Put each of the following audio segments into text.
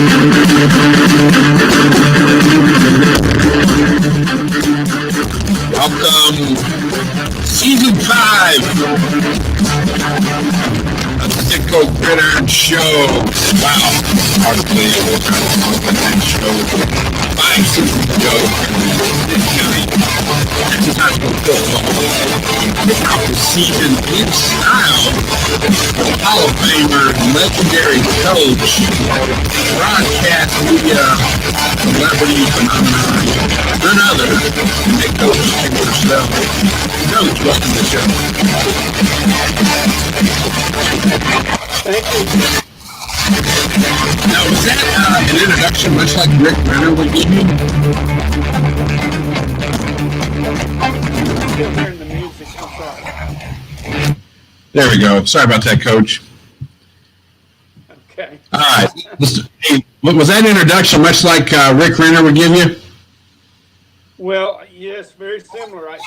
Welcome, Season 5 of the DenCoGridiron Show. Wow, hardly what kind of that show. 5 seasons ago, the season in style. Hall of Famer, legendary coach, broadcast media celebrity phenomenon, none other than Coach Ken Purcell. Coach, welcome to the show. Thank you. Now, was that an introduction much like Rick Renner would give you? Still hearing the music. I'm sorry. There we go. Sorry about that, Coach. Okay. All right. Hey, was that introduction much like Rick Renner would give you? Well, yes, very similar.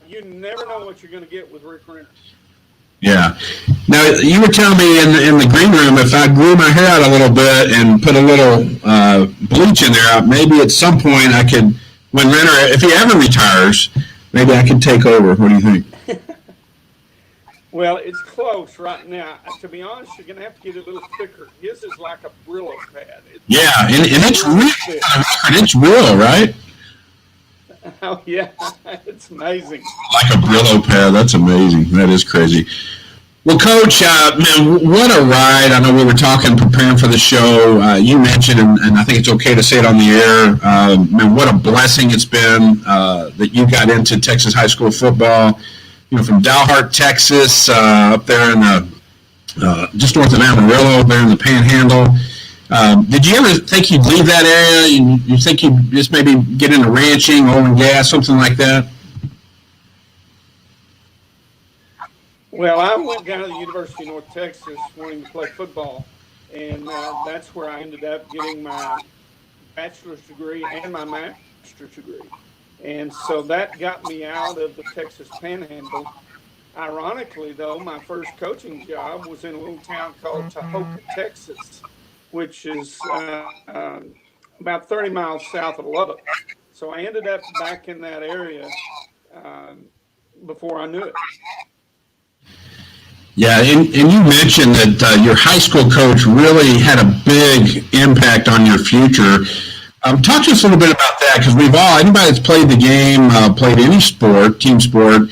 You never know what you're going to get with Rick Renner. Yeah. Now, you were telling me in the green room, if I grew my hair out a little bit and put a little bleach in there, maybe at some point I could, when Renner, if he ever retires, maybe I could take over. What do you think? Well, it's close right now. To be honest, you're going to have to get it a little thicker. His is like a Brillo pad. Yeah, and it's real. It's real, right? Oh, yeah. It's amazing. Like a Brillo pad. That's amazing. That is crazy. Well, Coach, man, what a ride. I know we were talking, preparing for the show. You mentioned, and I think it's okay to say it on the air, man, what a blessing it's been that you got into Texas high school football. You know, from Dalhart, Texas, up there in the just north of Amarillo, there in the Panhandle. Did you ever think you'd leave that area? You think you'd just maybe get into ranching, oil and gas, something like that? Well, I went down to the University of North Texas wanting to play football, and that's where I ended up getting my bachelor's degree and my master's degree. And so that got me out of the Texas Panhandle. Ironically, though, my first coaching job was in a little town called Tahoka, Texas, which is about 30 miles south of Lubbock. So I ended up back in that area before I knew it. Yeah, and you mentioned that your high school coach really had a big impact on your future. Talk to us a little bit about that, because anybody that's played the game, played any sport, team sport,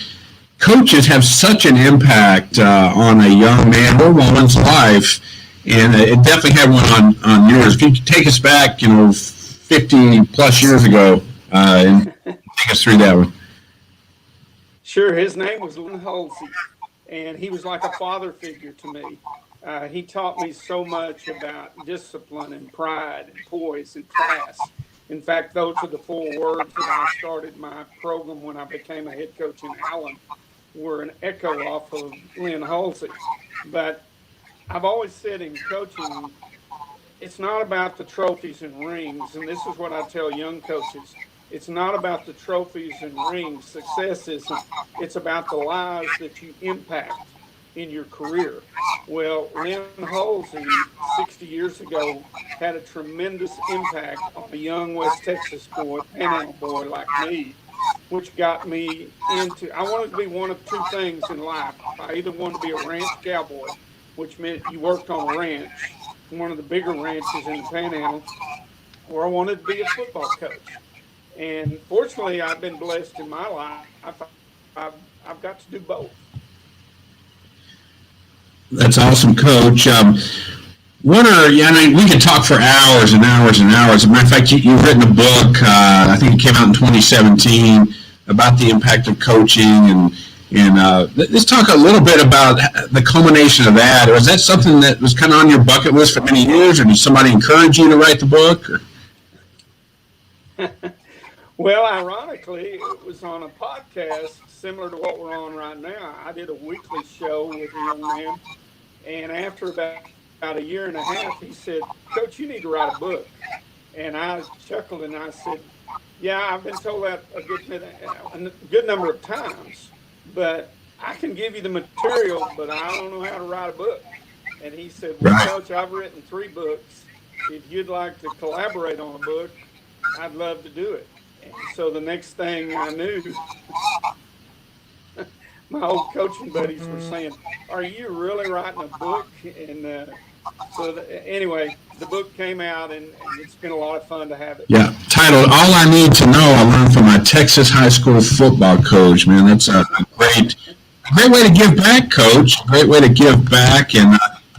coaches have such an impact on a young man or woman's life, and it definitely had one on yours. If you could take us back, 50 plus years ago, and take us through that one. Sure, his name was Lynn Halsey, and he was like a father figure to me. He taught me so much about discipline and pride and poise and class. In fact, those are the 4 words that I started my program when I became a head coach in Allen, were an echo off of Lynn Halsey. But I've always said in coaching, it's not about the trophies and rings, and this is what I tell young coaches. It's not about the trophies and rings. Success isn't. It's about the lives that you impact in your career. Well, Lynn Halsey, 60 years ago, had a tremendous impact on a young West Texas boy, Panhandle boy like me, which got me into, I wanted to be one of 2 things in life. I either wanted to be a ranch cowboy, which meant you worked on a ranch, one of the bigger ranches in the Panhandle, or I wanted to be a football coach. And fortunately, I've been blessed in my life. I've got to do both. That's awesome, Coach. We could talk for hours and hours and hours. As a matter of fact, you've written a book, I think it came out in 2017, about the impact of coaching. And let's talk a little bit about the culmination of that. Was that something that was kind of on your bucket list for many years, or did somebody encourage you to write the book? Well, ironically, it was on a podcast similar to what we're on right now. I did a weekly show with a young man, and after about a year and a half, he said, "Coach, you need to write a book." And I chuckled and I said, "Yeah, I've been told that a good number of times, but I can give you the material, but I don't know how to write a book." And he said, "Well, Coach, I've written 3 books, if you'd like to collaborate on a book, I'd love to do it. And so the next thing I knew, my old coaching buddies were saying, "Are you really writing a book?" And anyway, the book came out, and it's been a lot of fun to have it. Yeah, titled "All I Need to Know I Learned from My Texas High School Football Coach." Man, that's a great way to give back, Coach. Great way to give back. And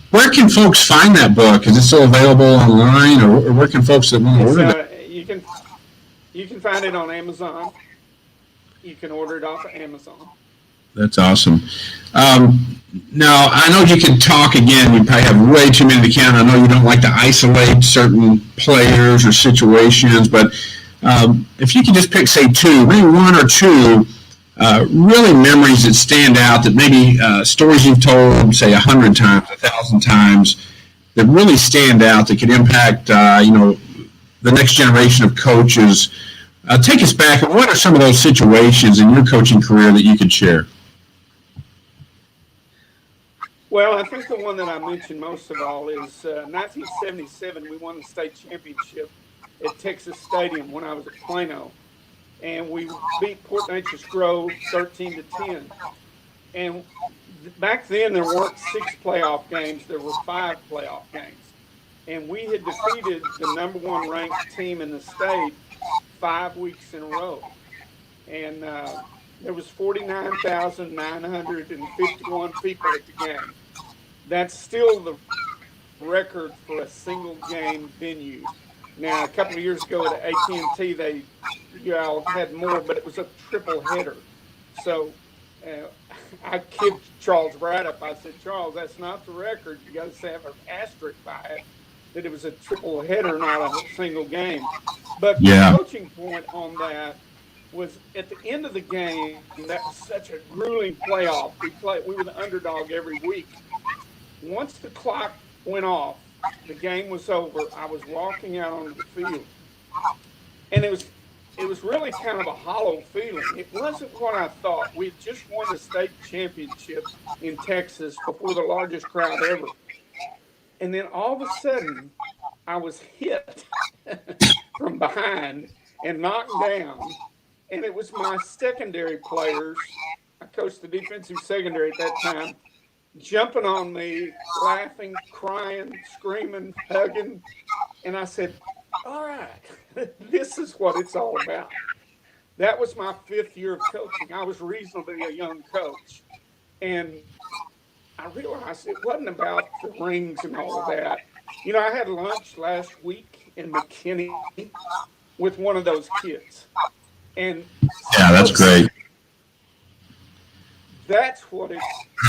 where can folks find that book? Is it still available online, or where can folks that want to order that? You can find it on Amazon. You can order it off of Amazon. That's awesome. Now, I know you can talk again. You probably have way too many to count. I know you don't like to isolate certain players or situations, but if you could just pick, say, two, maybe one or two, really memories that stand out, that maybe stories you've told, say, 100 times, 1,000 times, that really stand out, that could impact, the next generation of coaches. Take us back. What are some of those situations in your coaching career that you could share? Well, I think the one that I mentioned most of all is 1977. We won the state championship at Texas Stadium when I was at Plano, and we beat Port Neches Grove 13-10. And back then there weren't 6 playoff games; there were 5 playoff games, and we had defeated the number 1 ranked team in the state 5 weeks in a row, and there was 49,951 people at the game. That's still the record for a single game venue. Now, a couple of years ago at AT&T, they had more, but it was a triple header. So I kicked Charles Braddock. I said, "Charles, that's not the record. You got to have an asterisk by it that it was a triple header, not a single game." But the coaching point on that was at the end of the game. That was such a grueling playoff. We were the underdog every week. Once the clock went off, the game was over. I was walking out onto the field, and it was really kind of a hollow feeling. It wasn't what I thought. We had just won the state championship in Texas before the largest crowd ever. And then all of a sudden, I was hit from behind and knocked down. And it was my secondary players. I coached the defensive secondary at that time, jumping on me, laughing, crying, screaming, hugging. And I said, "All right, this is what it's all about." That was my 5th year of coaching. I was reasonably a young coach. And I realized it wasn't about the rings and all of that. I had lunch last week in McKinney with one of those kids. And yeah, that's great. That's what it's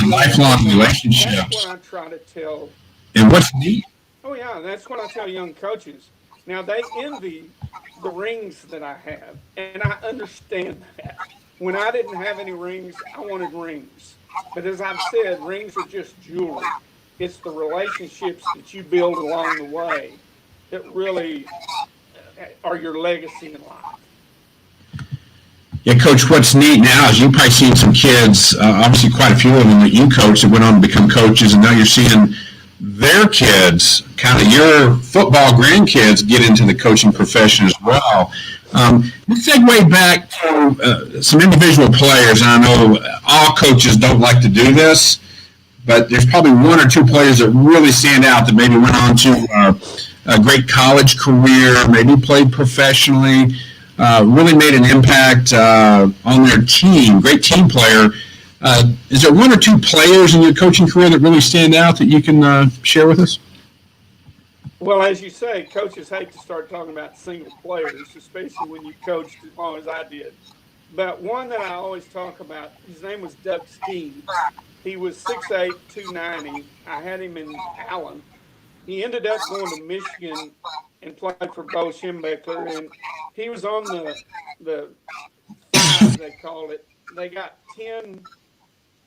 lifelong relationships. That's what I try to tell. And what's neat? Oh yeah, that's what I tell young coaches. Now they envy the rings that I have, and I understand that. When I didn't have any rings, I wanted rings. But as I've said, rings are just jewelry. It's the relationships that you build along the way that really are your legacy in life. Yeah, Coach, what's neat now is you've probably seen some kids, obviously quite a few of them that you coached that went on to become coaches, and now you're seeing their kids, kind of your football grandkids, get into the coaching profession as well. Let's segue back to some individual players, and I know all coaches don't like to do this, but there's probably 1 or 2 players that really stand out that maybe went on to a great college career, maybe played professionally, really made an impact on their team, great team player. Is there 1 or 2 players in your coaching career that really stand out that you can share with us? Well, as you say, coaches hate to start talking about single players, especially when you coached as long as I did. But one that I always talk about, his name was Doug Steen. He was 6'8", 290. I had him in Allen. He ended up going to Michigan and played for Bo Schembechler, and he was on the 5, they called it. They got 10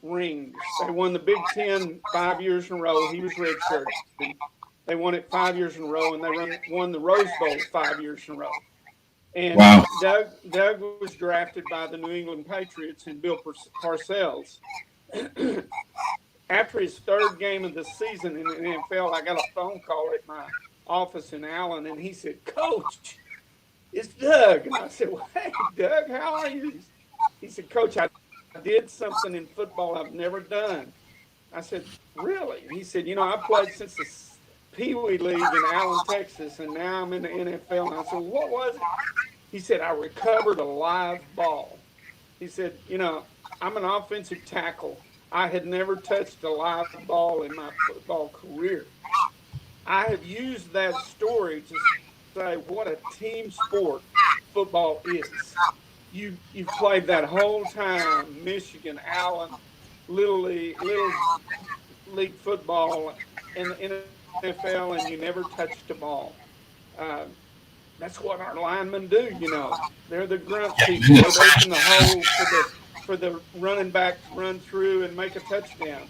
rings. They won the Big Ten 5 years in a row. He was redshirted. They won it 5 years in a row, and they won the Rose Bowl 5 years in a row. And wow. Doug was drafted by the New England Patriots and Bill Parcells. After his 3rd game of the season in the NFL, I got a phone call at my office in Allen, and he said, "Coach, it's Doug." And I said, "Well, hey, Doug, how are you?" He said, "Coach, I did something in football I've never done." I said, "Really?" And he said, I played since the Pee Wee League in Allen, Texas, and now I'm in the NFL." And I said, "Well, what was it?" He said, "I recovered a live ball." He said, "I'm an offensive tackle. I had never touched a live ball in my football career. I have used that story to say what a team sport football is. You've played that whole time, Michigan, Allen, little league football in the NFL, and you never touched a ball. Uh, that's what our linemen do. They're the grunt people that open the hole for the running back to run through and make a touchdown.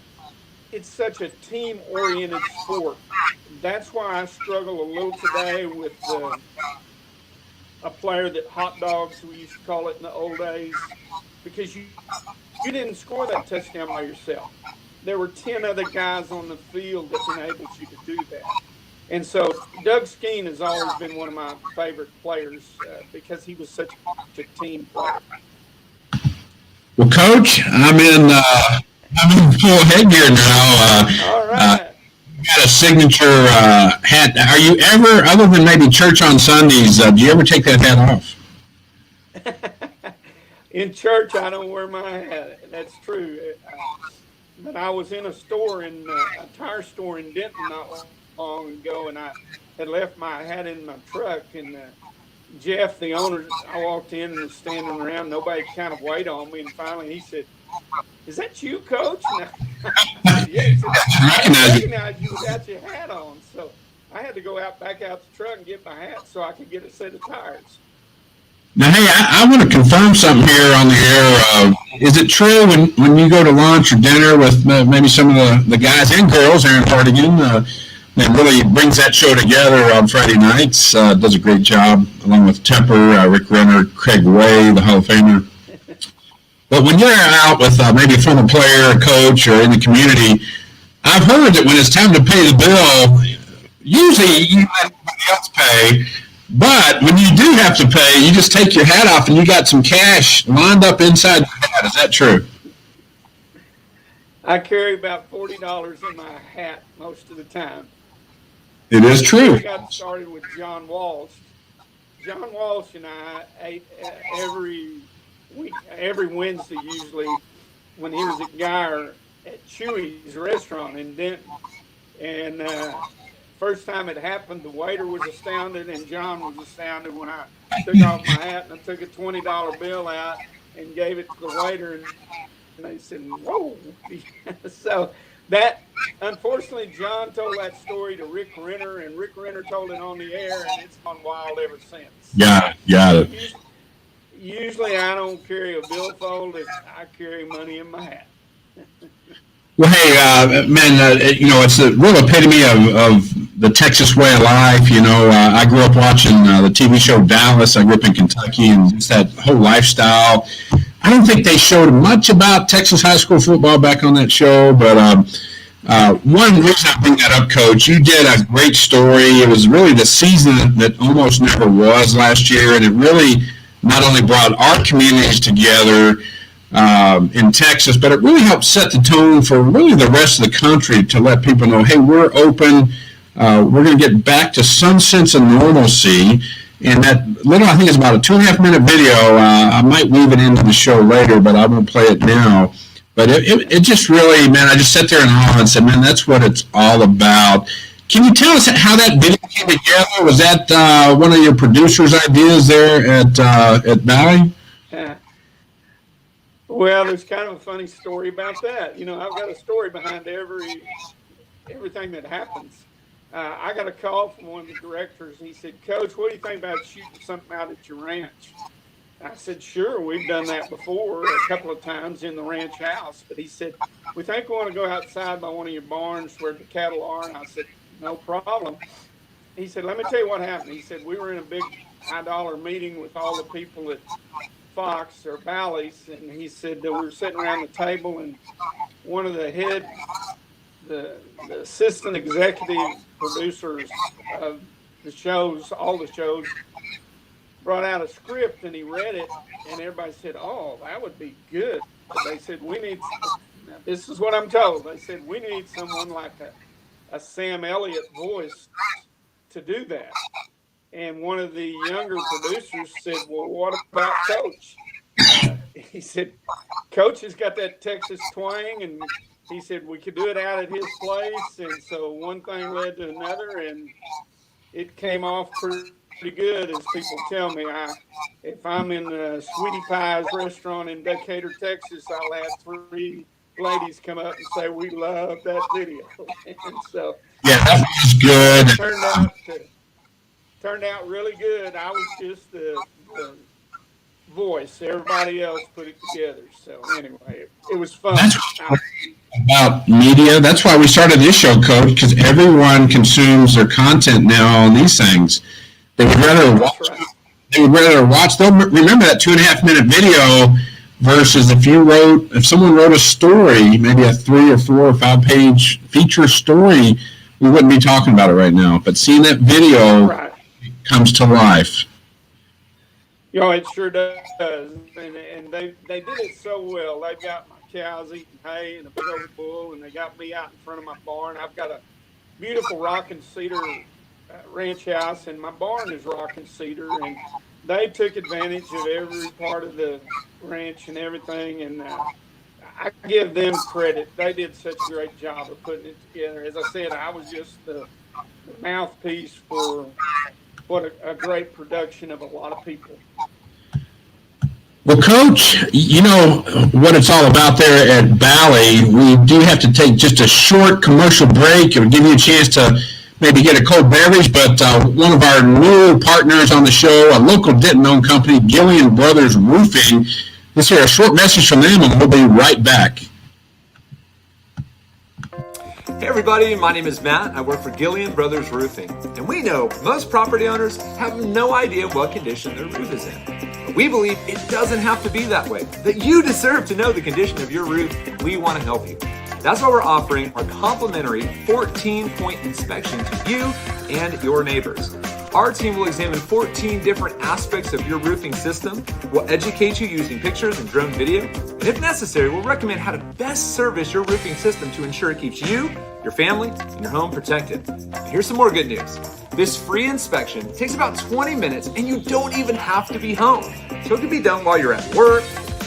It's such a team oriented sport. That's why I struggle a little today with a player that hot dogs, we used to call it in the old days, because you didn't score that touchdown by yourself. There were 10 other guys on the field that enabled you to do that. And so Doug Skeen has always been one of my favorite players because he was such a team player. Well, Coach, I'm in full headgear now. All right. Got a signature hat. Are you ever, other than maybe church on Sundays, do you ever take that hat off? In church, I don't wear my hat. That's true. But I was in a tire store in Denton not long ago, and I had left my hat in my truck. And Jeff, the owner, I walked in and was standing around. Nobody kind of waited on me. And finally he said, "Is that you, Coach?" And I said, "Yeah." He said, "I didn't recognize you without your hat on." So I had to go back out the truck and get my hat so I could get a set of tires. Now, hey, I want to confirm something here on the air. Is it true when you go to lunch or dinner with maybe some of the guys and girls, Aaron Hardigan, that really brings that show together on Friday nights, does a great job, along with Tepper, Rick Renner, Craig Way, the Hall of Famer. But when you're out with maybe a former player, a coach, or in the community, I've heard that when it's time to pay the bill, usually you let everybody else pay. But when you do have to pay, you just take your hat off and you got some cash lined up inside your hat. Is that true? I carry about $40 in my hat most of the time. It is true. I got started with John Walsh. John Walsh and I ate every week, every Wednesday usually, when he was at Geyer at Chewy's restaurant in Denton. And first time it happened, the waiter was astounded, and John was astounded when I took off my hat and I took a $20 bill out and gave it to the waiter, and they said, "Whoa!" So that, unfortunately, John told that story to Rick Renner, and Rick Renner told it on the air, and it's gone wild ever since. Got it. Usually, I don't carry a billfold; I carry money in my hat. Well, hey, man, it's the real epitome of the Texas way of life. I grew up watching the TV show Dallas. I grew up in Kentucky, and just that whole lifestyle. I don't think they showed much about Texas high school football back on that show, but one reason I bring that up, Coach, you did a great story. It was really the season that almost never was last year, and it really not only brought our communities together in Texas, but it really helped set the tone for really the rest of the country to let people know, hey, we're open. We're going to get back to some sense of normalcy. And that little, I think it's about a 2.5-minute video. I might weave it into the show later, but I won't play it now. But it just really, man, I just sat there in awe and said, man, that's what it's all about. Can you tell us how that video came together? Was that one of your producers' ideas there at Valley? Well, there's kind of a funny story about that. I've got a story behind everything that happens. I got a call from one of the directors, and he said, "Coach, what do you think about shooting something out at your ranch?" I said, "Sure, we've done that before a couple of times in the ranch house." But he said, "We think we want to go outside by one of your barns where the cattle are." And I said, "No problem." He said, "Let me tell you what happened." He said, "We were in a big high-dollar meeting with all the people at Fox or Bally's," and he said that we were sitting around the table, and one of the head the assistant executive producers of the shows, all the shows, brought out a script and he read it, and everybody said, "Oh, that would be good." They said, "We need." Now, this is what I'm told. They said, "We need someone like a Sam Elliott voice to do that." And one of the younger producers said, "Well, what about Coach?" He said, "Coach has got that Texas twang," and he said we could do it out at his place. And so one thing led to another, and it came off pretty good, as people tell me. If I'm in Sweetie Pie's restaurant in Decatur, Texas, I'll have 3 ladies come up and say we love that video. And so Yeah, that was good. Turned out really good. I was just the voice. Everybody else put it together. So anyway, it was fun. That's about media. That's why we started this show, Coach, because everyone consumes their content now on these things. They would rather watch. Right. They would rather watch. They'll remember that 2.5-minute video versus if someone wrote a story, maybe a 3 or 4 or 5 page feature story, we wouldn't be talking about it right now. But seeing that video right. comes to life. You know, it sure does. And they did it so well. They've got my cows eating hay and a big old bull, and they got me out in front of my barn. I've got a beautiful rock and cedar ranch house, and my barn is rock and cedar, and they took advantage of every part of the ranch and everything, and I give them credit. They did such a great job of putting it together. As I said, I was just the mouthpiece for what a great production of a lot of people. Well, Coach, you know what it's all about there at Bally. We do have to take just a short commercial break. It will give you a chance to maybe get a cold beverage, but one of our new partners on the show, a local Denton-owned company, Gillian Brothers Roofing. Let's hear a short message from them, and we'll be right back. Hey everybody, my name is Matt. I work for Gillian Brothers Roofing, and we know most property owners have no idea what condition their roof is in. But we believe it doesn't have to be that way, that you deserve to know the condition of your roof, and we want to help you. That's why we're offering our complimentary 14-point inspection to you and your neighbors. Our team will examine 14 different aspects of your roofing system. We'll educate you using pictures and drone video. And if necessary, we'll recommend how to best service your roofing system to ensure it keeps you, your family, and your home protected. And here's some more good news. This free inspection takes about 20 minutes and you don't even have to be home. So it can be done while you're at work,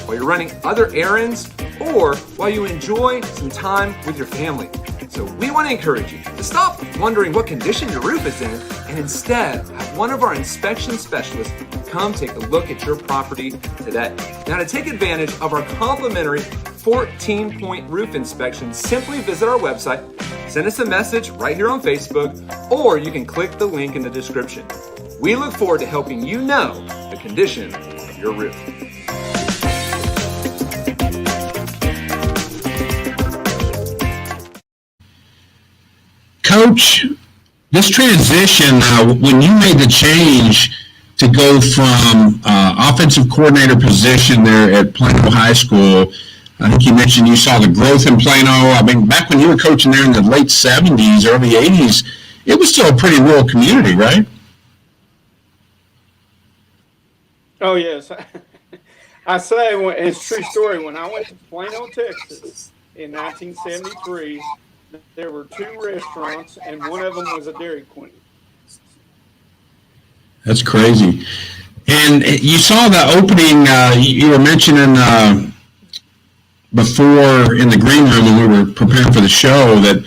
while you're running other errands, or while you enjoy some time with your family. So we want to encourage you to stop wondering what condition your roof is in and instead have one of our inspection specialists come take a look at your property today. Now, to take advantage of our complimentary 14-point roof inspection, simply visit our website, send us a message right here on Facebook, or you can click the link in the description. We look forward to helping you know the condition of your roof. Coach, this transition, when you made the change to go from offensive coordinator position there at Plano High School, I think you mentioned you saw the growth in Plano. I mean, back when you were coaching there in the late 70s, early 80s, it was still a pretty rural community, right? Oh, yes. I say, it's a true story. When I went to Plano, Texas in 1973, there were 2 restaurants, and one of them was a Dairy Queen. That's crazy. And you saw the opening, you were mentioning before in the green room when we were preparing for the show that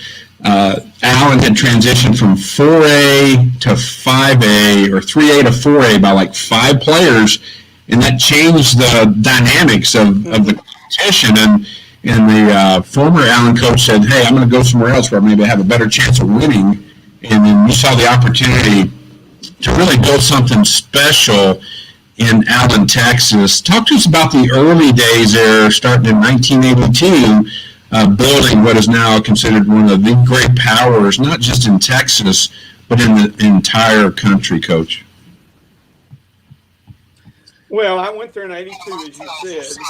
Allen had transitioned from 4A to 5A or 3A to 4A by like 5 players, and that changed the dynamics of the competition. And the former Allen coach said, hey, I'm going to go somewhere else where maybe I have a better chance of winning. And then you saw the opportunity to really build something special in Allen, Texas. Talk to us about the early days there, starting in 1982, building what is now considered one of the great powers, not just in Texas, but in the entire country, Coach. Well, I went there in 82, as you said.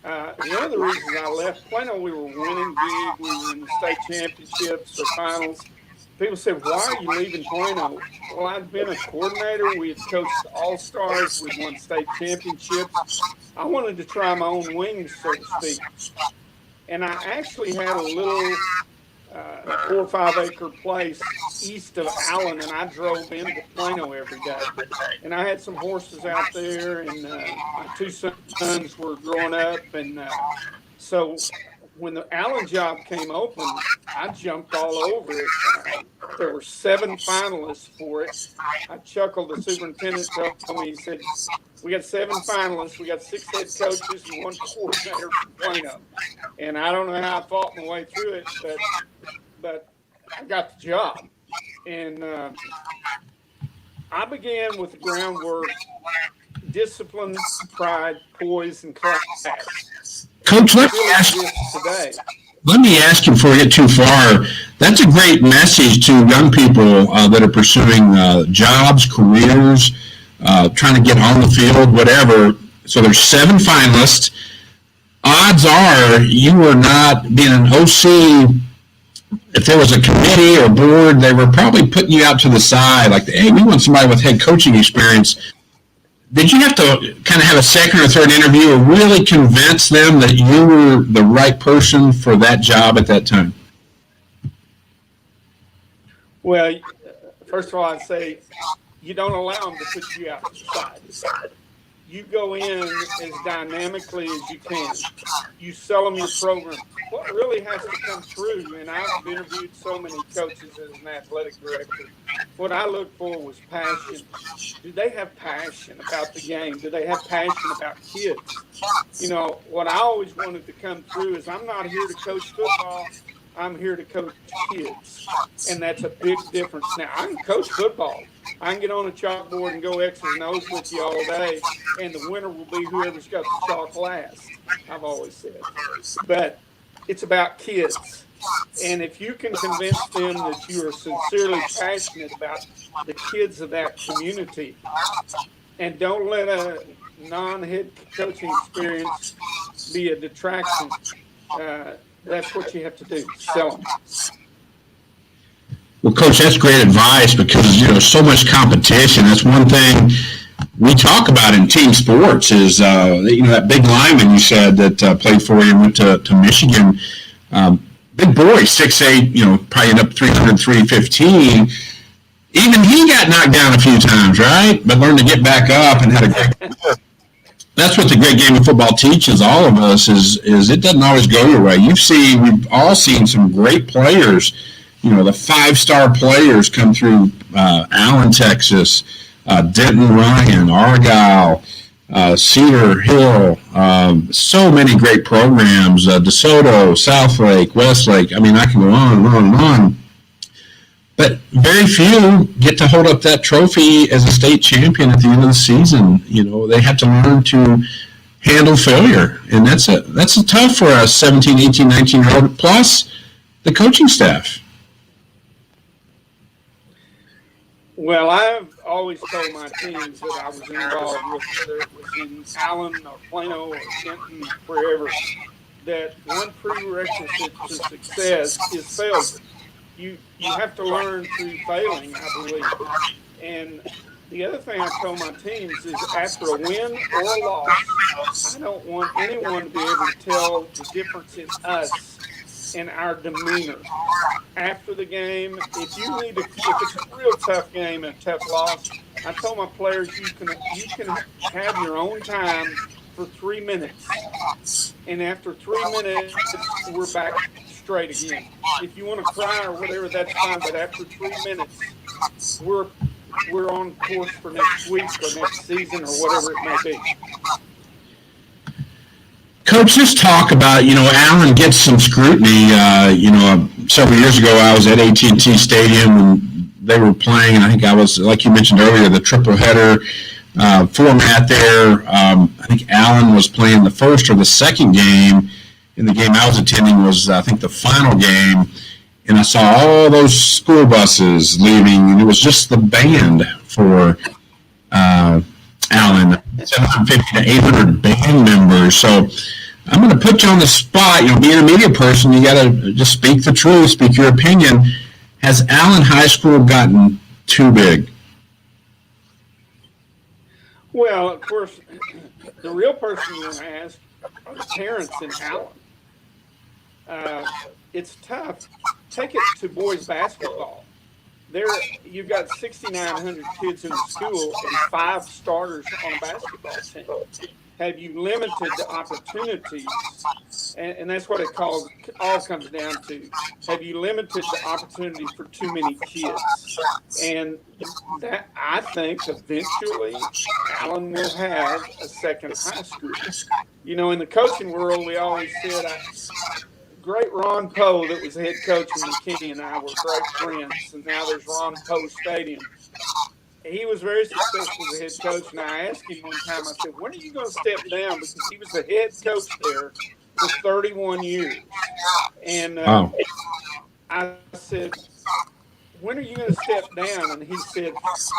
One of the reasons I left Plano, we were winning big. We were in the state championships or finals. People said, "Why are you leaving Plano?" Well, I'd been a coordinator. We had coached All-Stars. We'd won state championships. I wanted to try my own wings, so to speak. And I actually had a little 4 or 5 acre place east of Allen, and I drove into Plano every day. And I had some horses out there, and my 2 sons were growing up. And so when the Allen job came open, I jumped all over it. There were 7 finalists for it. I chuckled. The superintendent told me, he said, "We got 7 finalists. We got 6 head coaches and 1 coordinator from Plano." And I don't know how I fought my way through it, but I got the job. And I began with the groundwork: discipline, pride, poise, and class. Coach, let me ask you before we get too far. That's a great message to young people that are pursuing jobs, careers, trying to get on the field, whatever. So there's 7 finalists. Odds are you were not being an OC. If there was a committee or board, they were probably putting you out to the side, like, hey, we want somebody with head coaching experience. Did you have to kind of have a second or third interview or really convince them that you were the right person for that job at that time? Well, first of all, I'd say you don't allow them to put you out to the side. You go in as dynamically as you can. You sell them your program. What really has to come through, and I've interviewed so many coaches as an athletic director, what I look for was passion. Do they have passion about the game? Do they have passion about kids? You know, what I always wanted to come through is I'm not here to coach football. I'm here to coach kids. And that's a big difference. Now, I can coach football. I can get on a chalkboard and go X's and O's with you all day, and the winner will be whoever's got the chalk last, I've always said. But it's about kids. And if you can convince them that you are sincerely passionate about the kids of that community, and don't let a non-head coaching experience be a detraction, that's what you have to do, sell them. Well, Coach, that's great advice because, you know, so much competition. That's one thing we talk about in team sports is, you know, that big lineman you said that played for you and went to Michigan. Big boy, 6'8", you know, probably ended up 300, 315. Even he got knocked down a few times, right? But learned to get back up and had a great That's what the great game of football teaches all of us is it doesn't always go your way. We've all seen some great players, you know, the 5-star players come through Allen, Texas, Denton, Ryan, Argyle, Cedar Hill, so many great programs, DeSoto, Southlake, Westlake. I mean, I can go on and on and on. But very few get to hold up that trophy as a state champion at the end of the season. You know, they have to learn to handle failure. And that's tough for a 17, 18, 19-year-old, plus the coaching staff. Well, I've always told my teams that I was involved with, whether it was in Allen or Plano or Denton, wherever, that one prerequisite to success is failure. You have to learn through failing, I believe. And the other thing I told my teams is after a win or a loss, I don't want anyone to be able to tell the difference in us and our demeanor. After the game, if it's a real tough game and a tough loss, I told my players you can have your own time for 3 minutes. And after 3 minutes, we're back straight again. If you want to cry or whatever, that's fine. But after 3 minutes, we're on course for next week or next season or whatever it may be. Coach, just talk about, you know, Allen gets some scrutiny. Several years ago, I was at AT&T Stadium and they were playing, and I think I was, like you mentioned earlier, the triple header format there. I think Allen was playing the first or the second game. And the game I was attending was, I think, the final game, and I saw all those school buses leaving, and it was just the band for Allen, 750 to 800 band members. So I'm going to put you on the spot. Being a media person, you got to just speak the truth, speak your opinion. Has Allen High School gotten too big? Well, of course, the real person you want to ask are the parents in Allen. It's tough. Take it to boys basketball. You've got 6,900 kids in the school and 5 starters on a basketball team. Have you limited the opportunities? And that's what all comes down to. Have you limited the opportunities for too many kids? And that, I think, eventually Allen will have a second high school. In the coaching world, we always said, great Ron Poe, that was the head coach in McKinney, and I were great friends. And now there's Ron Poe Stadium. He was very successful as a head coach, and I asked him one time, I said, when are you going to step down? Because he was the head coach there for 31 years. And I said, when are you going to step down? And he said,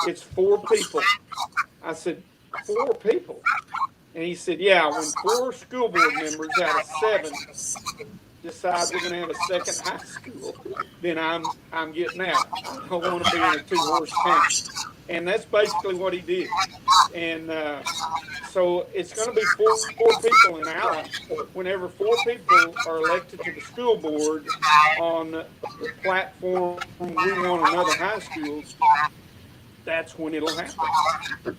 it's 4 people. I said, 4 people? And he said, yeah, when 4 school board members out of 7 decide we're going to have a second high school, then I'm getting out. I don't want to be in a 2-horse town. And that's basically what he did. And so it's going to be four people in Allen. Whenever 4 people are elected to the school board on the platform, we want another high school, that's when it'll happen.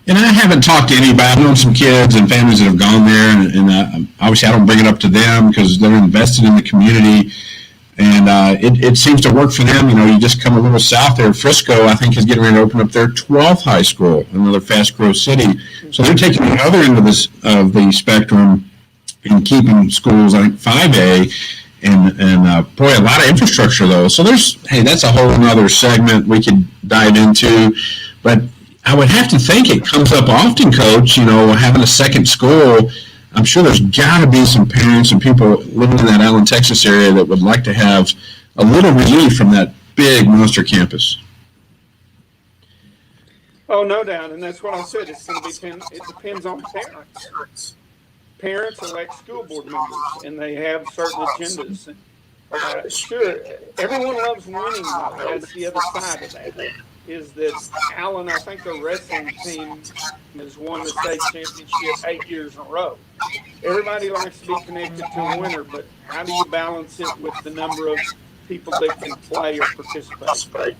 And I haven't talked to anybody. I've known some kids and families that have gone there, and obviously I don't bring it up to them because they're invested in the community. And it seems to work for them. You just come a little south there. Frisco, I think, is getting ready to open up their 12th high school, another fast growth city. So they're taking the other end of the spectrum and keeping schools, I think, 5A. And boy, a lot of infrastructure, though. So that's a whole other segment we could dive into. But I would have to think it comes up often, Coach, having a second school. I'm sure there's got to be some parents and people living in that Allen, Texas area that would like to have a little relief from that big monster campus. Oh, no doubt. And that's what I said. It depends on parents. Parents elect school board members, and they have certain agendas. Sure, everyone loves winning, though. That's the other side of that. Is that Allen, I think the wrestling team has won the state championship 8 years in a row. Everybody likes to be connected to a winner, but how do you balance it with the number of people that can play or participate?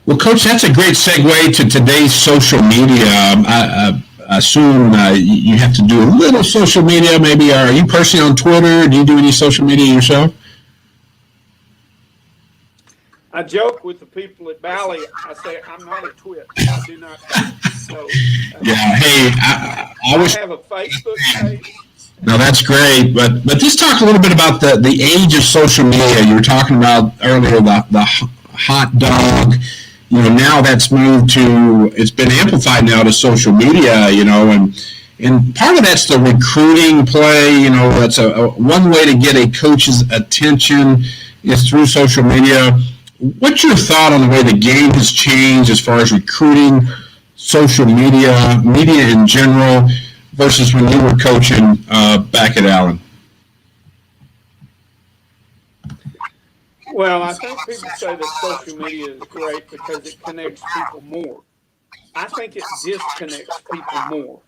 Well, Coach, that's a great segue to today's social media. I assume you have to do a little social media. Maybe are you personally on Twitter? Do you do any social media yourself? I joke with the people at Bally. I say I'm not a twit. I do not. So, yeah. Hey, I have a Facebook page. No, that's great. But just talk a little bit about the age of social media. You were talking about earlier the hot dog. Now that's moved to, it's been amplified now to social media. And part of that's the recruiting play. That's one way to get a coach's attention is through social media. What's your thought on the way the game has changed as far as recruiting, social media in general, versus when you were coaching back at Allen? Well, I think people say that social media is great because it connects people more. I think it disconnects people more.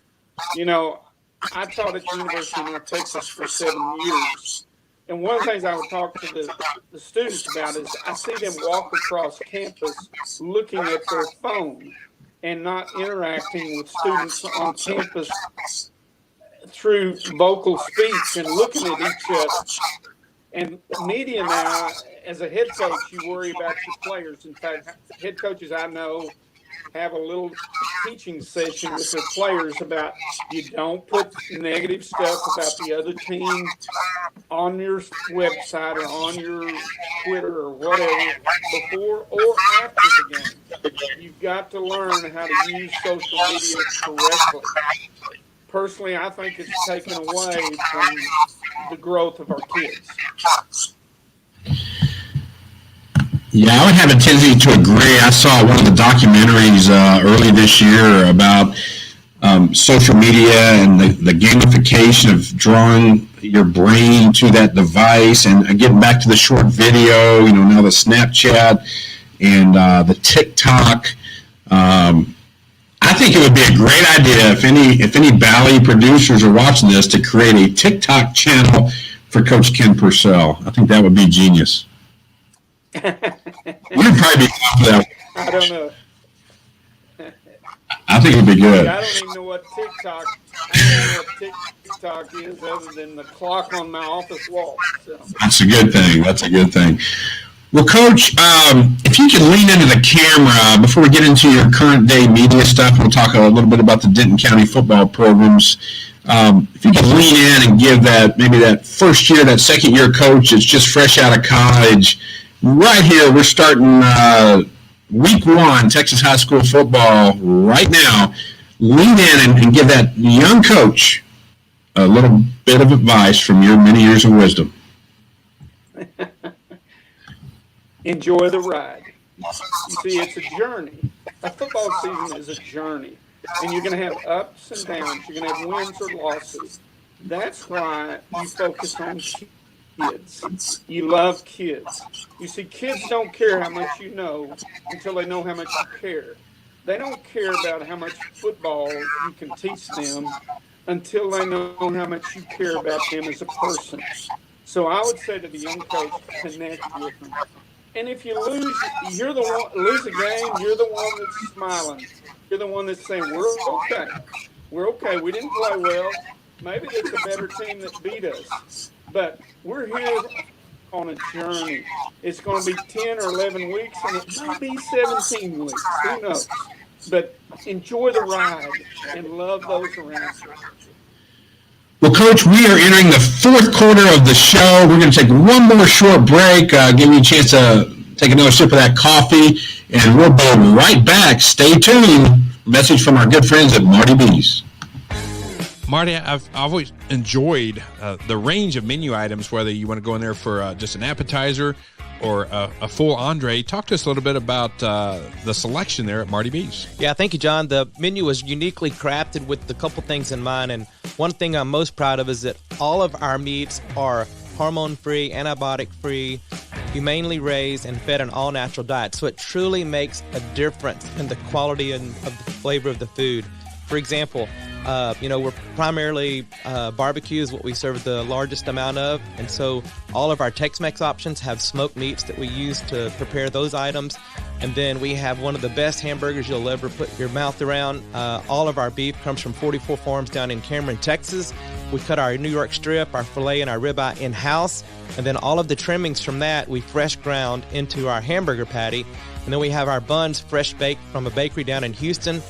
I taught at the University of North Texas for 7 years. And one of the things I would talk to the students about is I see them walk across campus looking at their phone and not interacting with students on campus through vocal speech and looking at each other. And media now, as a head coach, you worry about your players. In fact, head coaches I know have a little teaching session with their players about you don't put negative stuff about the other team on your website or on your Twitter or whatever before or after the game. You've got to learn how to use social media correctly. Personally, I think it's taken away from the growth of our kids. Yeah, I would have a tendency to agree. I saw one of the documentaries early this year about social media and the gamification of drawing your brain to that device, and getting back to the short video, now the Snapchat and the TikTok. I think it would be a great idea if any Valley producers are watching this to create a TikTok channel for Coach Ken Purcell. I think that would be genius. You'd probably be top of that. I don't know. I think it'd be good. I don't even know what TikTok is other than the clock on my office wall. So. That's a good thing. Well, Coach, if you can lean into the camera before we get into your current day media stuff, we'll talk a little bit about the Denton County football programs. If you can lean in and give that first year, that second year coach that's just fresh out of college. Right here, we're starting week 1, Texas high school football right now. Lean in and give that young coach a little bit of advice from your many years of wisdom. Enjoy the ride. You see, it's a journey. A football season is a journey. And you're going to have ups and downs. You're going to have wins or losses. That's why you focus on kids. You love kids. You see, kids don't care how much you know until they know how much you care. They don't care about how much football you can teach them until they know how much you care about them as a person. So I would say to the young coach, connect with them. And if you lose, you're the one lose a game. You're the one that's smiling. You're the one that's saying, "We're okay. We're okay. We didn't play well. Maybe there's a better team that beat us, but we're here on a journey. It's going to be 10 or 11 weeks, and it might be 17 weeks. Who knows? But enjoy the ride and love those around you." Well, Coach, we are entering the fourth quarter of the show. We're going to take one more short break, give you a chance to take another sip of that coffee, and we'll be right back. Stay tuned. Message from our good friends at Marty Bees. Marty, I've always enjoyed the range of menu items, whether you want to go in there for just an appetizer or a full entree. Talk to us a little bit about the selection there at Marty Bees. Yeah, thank you, John. The menu was uniquely crafted with a couple things in mind, and one thing I'm most proud of is that all of our meats are hormone-free, antibiotic-free, humanely raised, and fed an all-natural diet. So it truly makes a difference in the quality and of the flavor of the food. For example, we're primarily barbecue is what we serve the largest amount of, and so all of our Tex-Mex options have smoked meats that we use to prepare those items. And then we have one of the best hamburgers you'll ever put your mouth around. All of our beef comes from 44 Farms down in Cameron, Texas. We cut our New York strip, our filet, and our ribeye in-house. And then all of the trimmings from that we fresh ground into our hamburger patty. And then we have our buns fresh baked from a bakery down in Houston.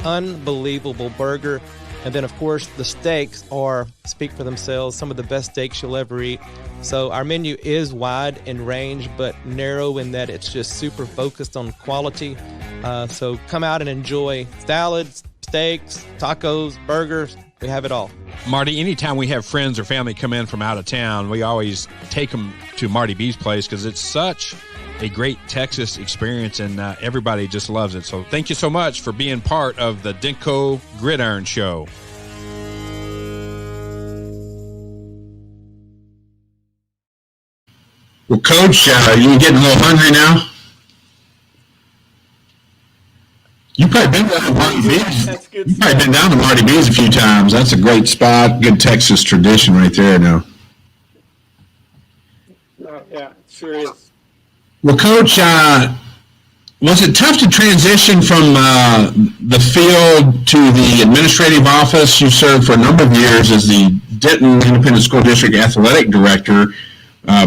Unbelievable burger. And then, of course, the steaks speak for themselves, some of the best steaks you'll ever eat. So our menu is wide in range, but narrow in that it's just super focused on quality. So come out and enjoy salads, steaks, tacos, burgers. We have it all. Marty, anytime we have friends or family come in from out of town, we always take them to Marty Bees' place because it's such a great Texas experience, and everybody just loves it. So thank you so much for being part of the DenCoGridiron Show. Well, Coach, you getting a little hungry now? You've probably been down to Marty Bees. You've probably been down to Marty Bees a few times. That's a great spot. Good Texas tradition right there now. Yeah, it sure is. Well, Coach, was it tough to transition from the field to the administrative office? You served for a number of years as the Denton Independent School District Athletic Director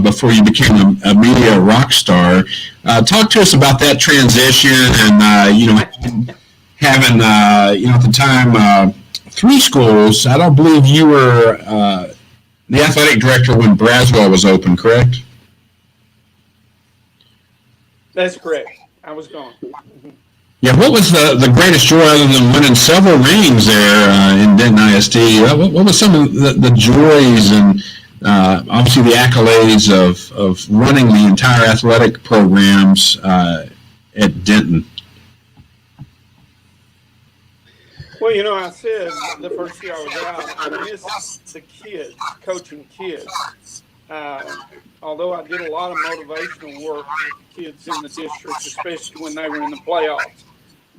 before you became a media rock star. Talk to us about that transition and, having, at the time, 3 schools. I don't believe you were the athletic director when Braswell was open, correct? That's correct. I was gone. Yeah, what was the greatest joy other than winning several rings there in Denton ISD? What was some of the joys and obviously the accolades of running the entire athletic programs at Denton? Well, I said the first year I was out, I missed the kids, coaching kids. Although I did a lot of motivational work with the kids in the district, especially when they were in the playoffs.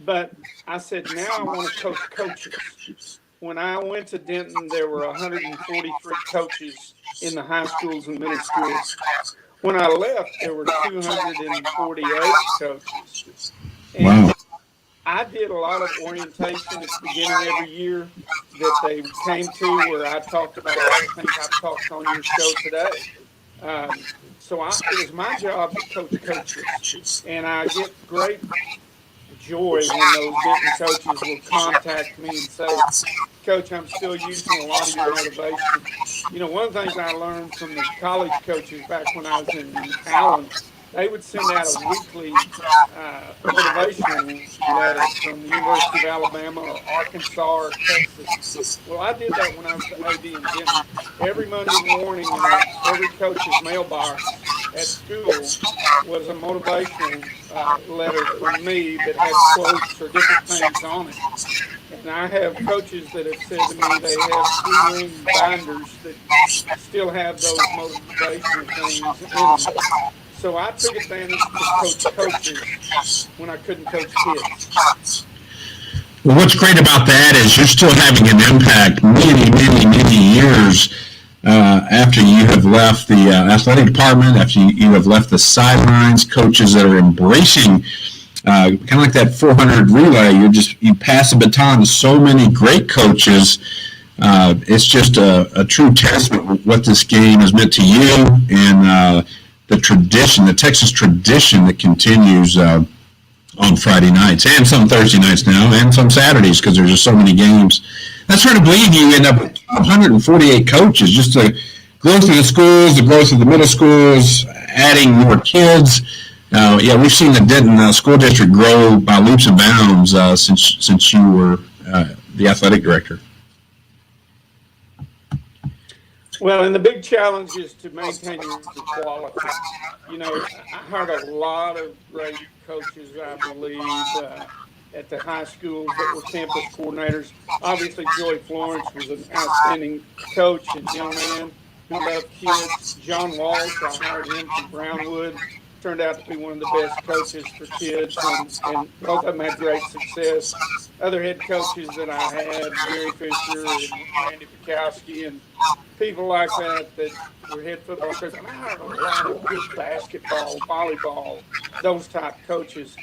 But I said, now I want to coach coaches. When I went to Denton, there were 143 coaches in the high schools and middle schools. When I left, there were 248 coaches. And Wow. I did a lot of orientation at the beginning of every year that they came to where I talked about all the things I've talked on your show today. So it was my job to coach coaches. And I get great joy when those Denton coaches will contact me and say, Coach, I'm still using a lot of your motivation. One of the things I learned from the college coaches back when I was in Allen, they would send out a weekly motivational letter from the University of Alabama or Arkansas or Texas. Well, I did that when I was the AD in Denton. Every Monday morning, every coach's mailbox at school was a motivational letter from me that had quotes or different things on it. And I have coaches that have said to me they have 3-ring binders that still have those motivational things in them. So I took advantage to coach coaches when I couldn't coach kids. Well, what's great about that is you're still having an impact many years after you have left the athletic department, after you have left the sidelines. Coaches that are embracing kind of like that 400 relay, you pass the baton to so many great coaches. It's just a true testament of what this game has meant to you and the tradition, the Texas tradition that continues on Friday nights and some Thursday nights now and some Saturdays because there's just so many games. That's hard to believe you end up with 148 coaches, just the growth of the schools, the growth of the middle schools, adding more kids. We've seen the Denton school district grow by leaps and bounds since you were the athletic director. Well, and the big challenge is to maintain your quality. I heard a lot of great coaches, I believe, at the high schools that were campus coordinators. Obviously, Joey Florence was an outstanding coach and young man who loved kids. John Walsh, I hired him from Brownwood. Turned out to be one of the best coaches for kids, and both of them had great success. Other head coaches that I had, Gary Fisher and Randy Bukowski, and people like that were head football coaches. I hired a lot of good basketball, volleyball, those type coaches.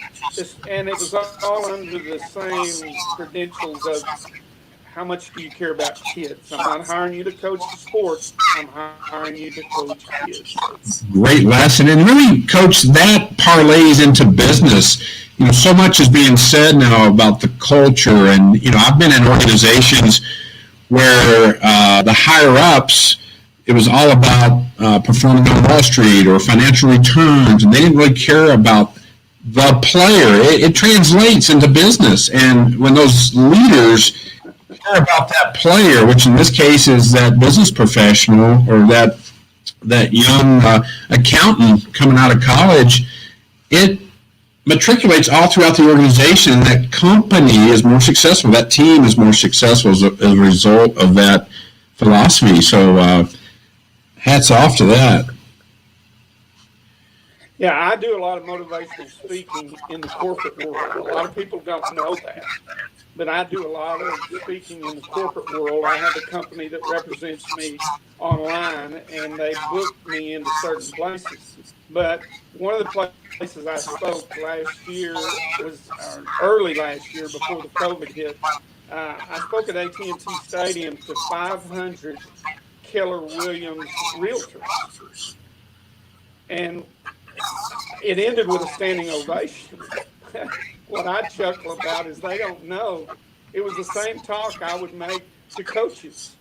And it was all under the same credentials of how much do you care about kids? I'm not hiring you to coach the sports. I'm hiring you to coach kids. Great lesson. And really, Coach, that parlays into business. So much is being said now about the culture. And, I've been in organizations where the higher-ups, it was all about performing on Wall Street or financial returns, and they didn't really care about the player. It translates into business. And when those leaders care about that player, which in this case is that business professional or that young accountant coming out of college, it matriculates all throughout the organization. That company is more successful. That team is more successful as a result of that philosophy. So hats off to that. Yeah, I do a lot of motivational speaking in the corporate world. A lot of people don't know that, but I do a lot of speaking in the corporate world. I have a company that represents me online, and they book me into certain places. But one of the places I spoke last year was early last year before the COVID hit. I spoke at AT&T Stadium to 500 Keller Williams realtors. And it ended with a standing ovation. What I chuckle about is they don't know it was the same talk I would make to coaches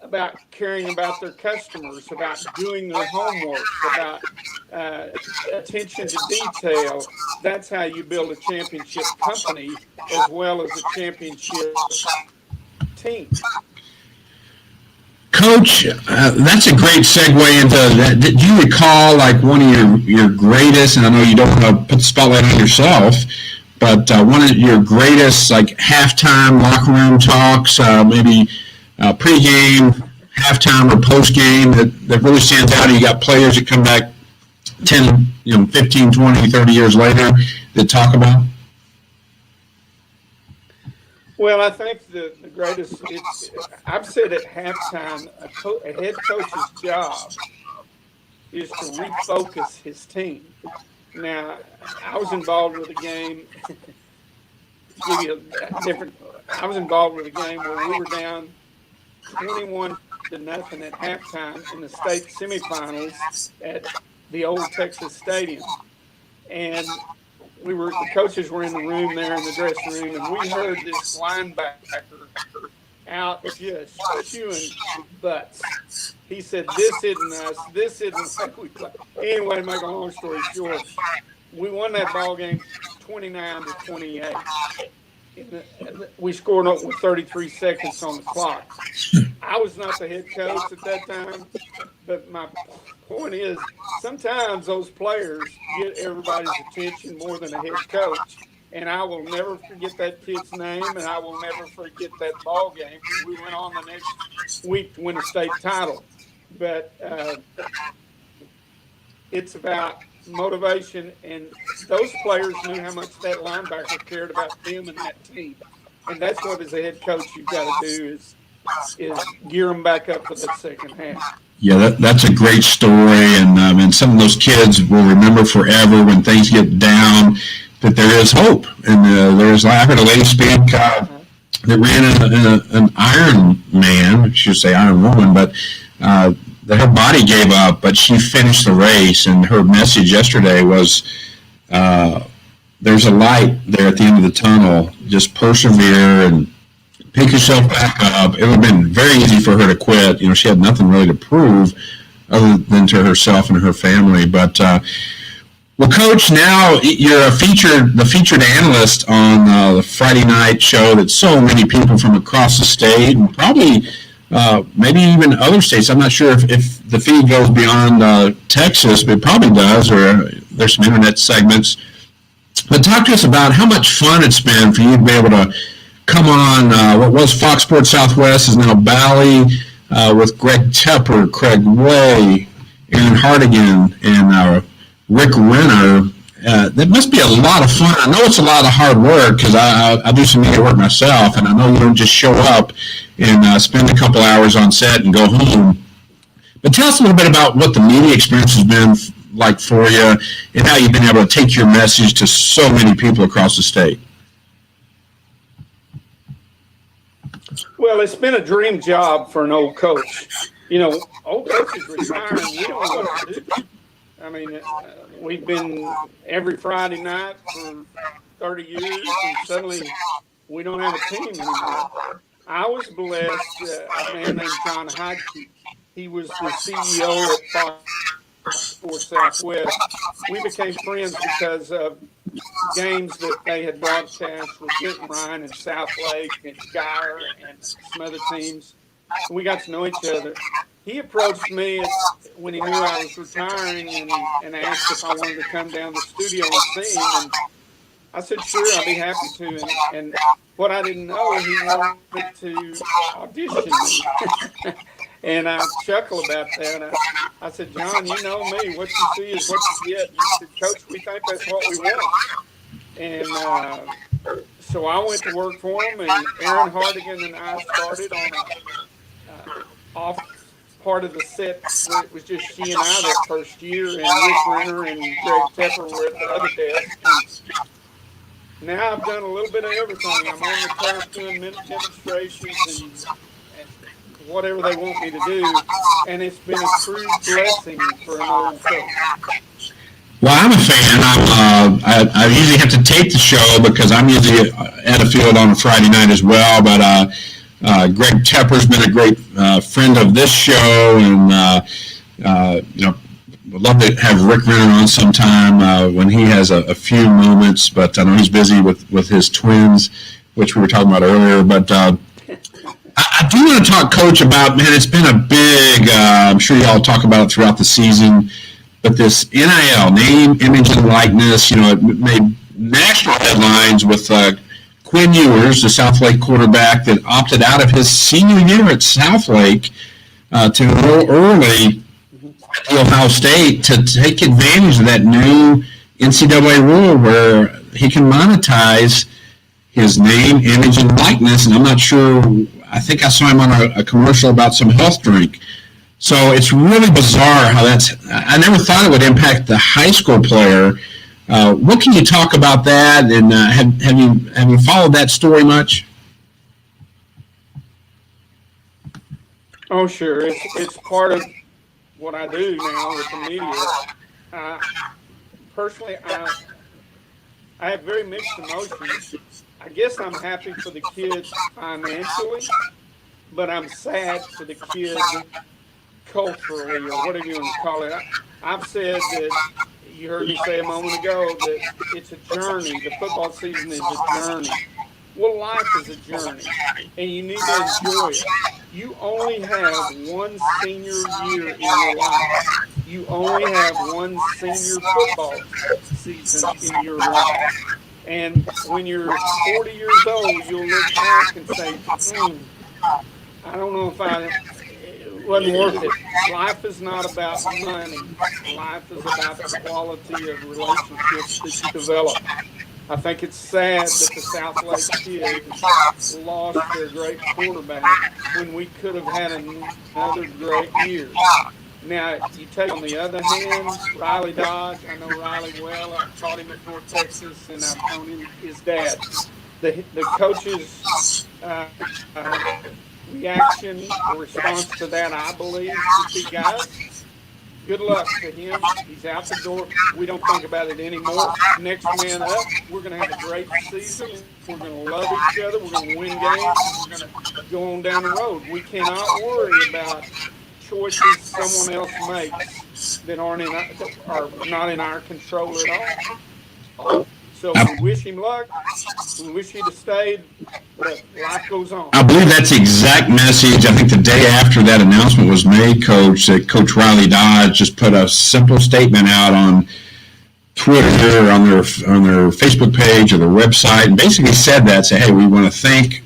about caring about their customers, about doing their homework, about attention to detail. That's how you build a championship company as well as a championship team. Coach, that's a great segue into that. Do you recall like one of your greatest, and I know you don't want to put the spotlight on yourself, but one of your greatest like halftime locker room talks, maybe pregame, halftime, or postgame that really stands out? You got players that come back 10, 15, 20, 30 years later that talk about? Well, I think the greatest, I've said at halftime, a head coach's job is to refocus his team. Now, I was involved with a game, I was involved with a game where we were down 21-0 at halftime in the state semifinals at the old Texas Stadium. And the coaches were in the room there in the dressing room, and we heard this linebacker out just chewing butts. He said, "This isn't us. This isn't like we play." Anyway, to make a long story short, we won that ball game 29-28. We scored up with 33 seconds on the clock. I was not the head coach at that time, but my point is, sometimes those players get everybody's attention more than a head coach. And I will never forget that kid's name, and I will never forget that ball game. We went on the next week to win a state title. But it's about motivation, and those players knew how much that linebacker cared about them and that team. And that's what, as a head coach, you've got to do is gear them back up for the second half. Yeah, that's a great story, and some of those kids will remember forever when things get down that there is hope. And I heard a lady speak that ran an Iron Man, I should say Iron Woman, but that her body gave up, but she finished the race, and her message yesterday was, there's a light there at the end of the tunnel. Just persevere and pick yourself back up. It would have been very easy for her to quit. She had nothing really to prove other than to herself and her family. But, well, Coach, now you're the featured analyst on the Friday night show that so many people from across the state, and probably maybe even other states. I'm not sure if the feed goes beyond Texas, but it probably does, or there's some internet segments. But talk to us about how much fun it's been for you to be able to come on what was Fox Sports Southwest is now Bally with Greg Tepper, Craig Way, Aaron Hardigan, and Rick Renner. That must be a lot of fun. I know it's a lot of hard work because I do some media work myself, and I know you don't just show up and spend a couple hours on set and go home. But tell us a little bit about what the media experience has been like for you and how you've been able to take your message to so many people across the state. Well, it's been a dream job for an old coach. Old coaches retiring, we don't know what to do. I mean, we've been every Friday night for 30 years, and suddenly we don't have a team anymore. I was blessed, a man named John Hodge. He was the CEO at Fox Sports Southwest. We became friends because of games that they had broadcast with Denton, Ryan, and Southlake, and Geyer, and some other teams. We got to know each other. He approached me when he knew I was retiring and asked if I wanted to come down to the studio and see him. And I said, sure, I'd be happy to. And what I didn't know, he wanted to audition me. And I chuckle about that. I said, John, you know me. What you see is what you get. And he said, Coach, we think that's what we want. And so I went to work for him, and Aaron Hardigan and I started on a off part of the set where it was just she and I that first year, and Rick Renner and Greg Tepper were at the other desk. And now I've done a little bit of everything. I'm on the turf doing demonstrations and whatever they want me to do, and it's been a true blessing for an old coach. Well, I'm a fan. I usually have to tape the show because I'm usually at a field on a Friday night as well, but Greg Tepper's been a great friend of this show, and would love to have Rick Renner on sometime when he has a few moments, but I know he's busy with his twins, which we were talking about earlier. But I do want to talk, Coach, about, man, it's been a big, I'm sure y'all talk about it throughout the season, but this NIL, name, image, and likeness, it may national headlines with Quinn Ewers, the Southlake quarterback that opted out of his senior year at Southlake to enroll early at Ohio State to take advantage of that new NCAA rule where he can monetize his name, image, and likeness. And I'm not sure, I think I saw him on a commercial about some health drink. So it's really bizarre how I never thought it would impact the high school player. What can you talk about that? And have you followed that story much? Oh, sure. It's part of what I do now with the media. Personally, I have very mixed emotions. I guess I'm happy for the kids financially, but I'm sad for the kids culturally, or whatever you want to call it. I've said that, you heard me say a moment ago, that it's a journey. The football season is a journey. Well, life is a journey, and you need to enjoy it. You only have one senior year in your life. You only have one senior football season in your life. And when you're 40 years old, you'll look back and say, I don't know if it wasn't worth it. Life is not about money. Life is about the quality of relationships that you develop. I think it's sad that the Southlake kids lost their great quarterback when we could have had another great year. Now, you take, on the other hand, Riley Dodge. I know Riley well. I taught him at North Texas, and I've known him, his dad. The coach's reaction or response to that, I believe, should be, guys, good luck to him. He's out the door. We don't think about it anymore. Next man up. We're going to have a great season. We're going to love each other. We're going to win games. We're going to go on down the road. We cannot worry about choices someone else makes that are not in our control at all. So we wish him luck. We wish he'd have stayed, but life goes on. I believe that's the exact message. I think the day after that announcement was made, Coach, that Coach Riley Dodge just put a simple statement out on Twitter, on their Facebook page or their website, and basically said that, say, hey, we want to thank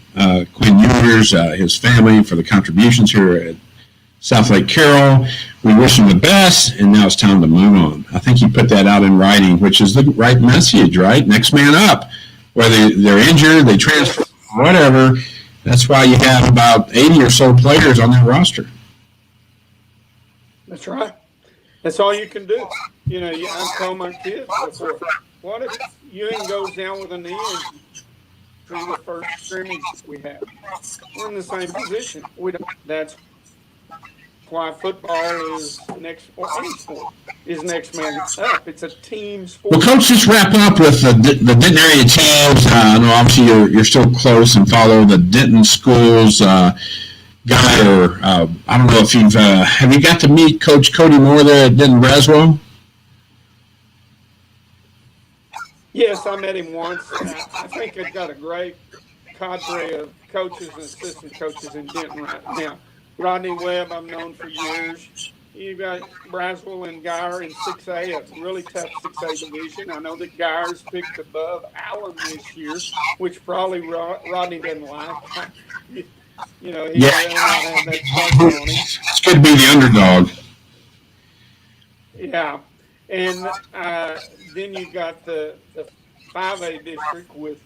Quinn Ewers, his family, for the contributions here at Southlake Carroll. We wish him the best, and now it's time to move on. I think he put that out in writing, which is the right message, right? Next man up. Whether they're injured, they transfer, whatever. That's why you have about 80 or so players on that roster. That's right. That's all you can do. You know, I told my kids before, what if Ewing goes down with a knee injury through the first scrimmage we have? We're in the same position. That's why football is next, or any sport is next man up. It's a team sport. Well, Coach, just wrap up with the Denton area teams. I know obviously you're still close and follow the Denton schools guy, or I don't know if you've have you got to meet Coach Cody Moore there at Denton Braswell? Yes, I met him once. I think they've got a great cadre of coaches and assistant coaches in Denton right now. Rodney Webb, I've known for years. You've got Braswell and Geyer in 6A, a really tough 6A division. I know that Geyer's picked above Allen this year, which probably Rodney doesn't like. You know, he doesn't have that pressure on him. It's good to be the underdog. Yeah. And then you've got the 5A district with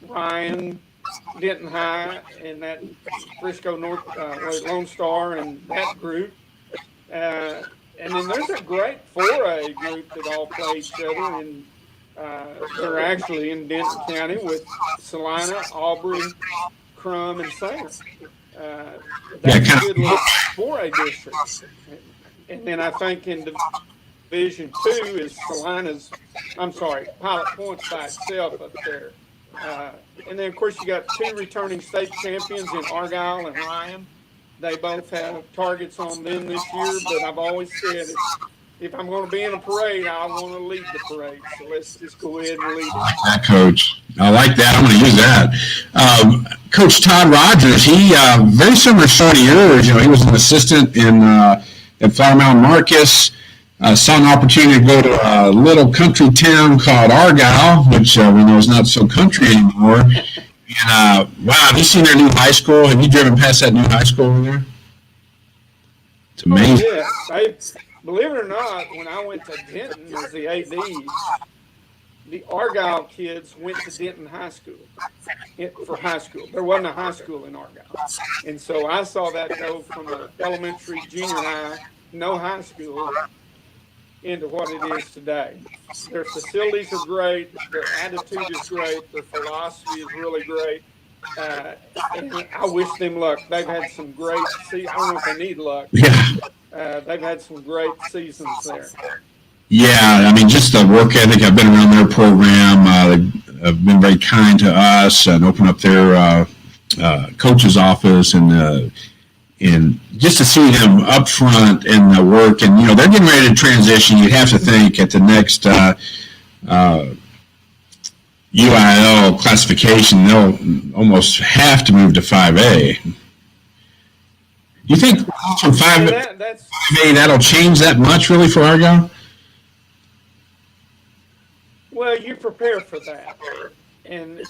Ryan, Denton High, and that Frisco North Lone Star and that group. And then there's a great 4A group that all play each other, and they're actually in Denton County with Salina, Aubrey, Crum, and Singer. That's a good little 4A district. And then I think in Division 2 is Pilot Point's by itself up there. And then, of course, you got two returning state champions in Argyle and Ryan. They both have targets on them this year, but I've always said if I'm going to be in a parade, I want to lead the parade. So let's just go ahead and lead it. I like that, Coach. I like that. I'm going to use that. Coach Todd Rodgers, he very similar story to yours. You know, he was an assistant at Flower Mound Marcus. saw an opportunity to go to a little country town called Argyle, which we know is not so country anymore. And wow, have you seen their new high school? Have you driven past that new high school over there? It's amazing. Yes, believe it or not, when I went to Denton as the AD, the Argyle kids went to Denton High School for high school. There wasn't a high school in Argyle. And so I saw that go from an elementary, junior high, no high school, into what it is today. Their facilities are great. Their attitude is great. Their philosophy is really great. And I wish them luck. They've had some great seasons. I don't know if they need luck. Yeah. They've had some great seasons there. Yeah, I mean, just the work ethic. I've been around their program. They've been very kind to us and opened up their coach's office, and just to see them up front in the work. And, you know, they're getting ready to transition. You'd have to think at the next UIL classification, they'll almost have to move to 5A. You think from 5A that'll change that much, really, for Argyle? Well, you prepare for that, and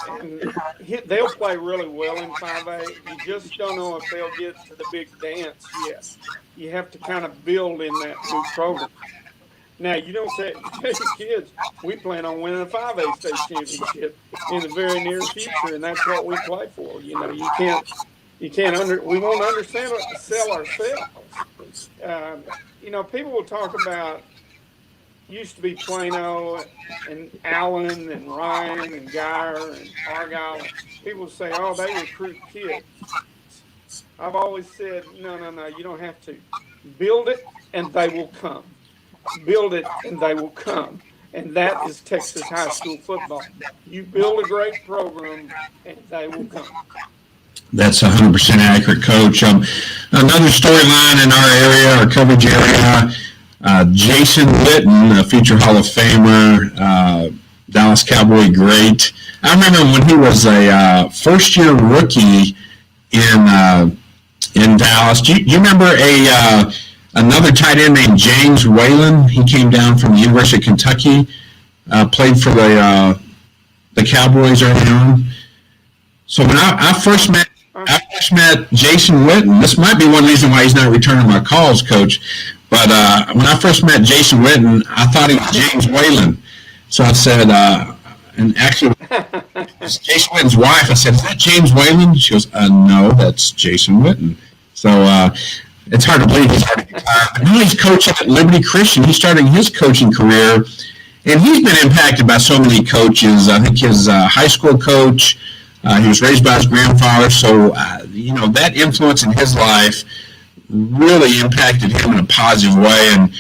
they'll play really well in 5A. You just don't know if they'll get to the big dance yet. You have to kind of build in that new program. Now, you don't say to your kids, we plan on winning a 5A state championship in the very near future, and that's what we play for. You know, we won't understand what to sell ourselves. You know, people will talk about, used to be Plano and Allen and Ryan and Geyer and Argyle. People say, oh, they recruit kids. I've always said, no, you don't have to. Build it and they will come. Build it and they will come. And that is Texas high school football. You build a great program and they will come. That's 100% accurate, Coach. Another storyline in our area, our coverage area, Jason Witten, a future Hall of Famer, Dallas Cowboy great. I remember when he was a first-year rookie in Dallas. Do you remember another tight end named James Whalen? He came down from the University of Kentucky, played for the Cowboys early on. So when I first met Jason Witten, this might be one reason why he's not returning my calls, Coach. But when I first met Jason Witten, I thought he was James Whalen. So I said, and actually, it's Jason Witten's wife. I said, is that James Whalen? She goes, no, that's Jason Witten. So it's hard to believe he's already retired. But now he's coaching at Liberty Christian. He's starting his coaching career. And he's been impacted by so many coaches. I think his high school coach, he was raised by his grandfather. So, you know, that influence in his life really impacted him in a positive way. And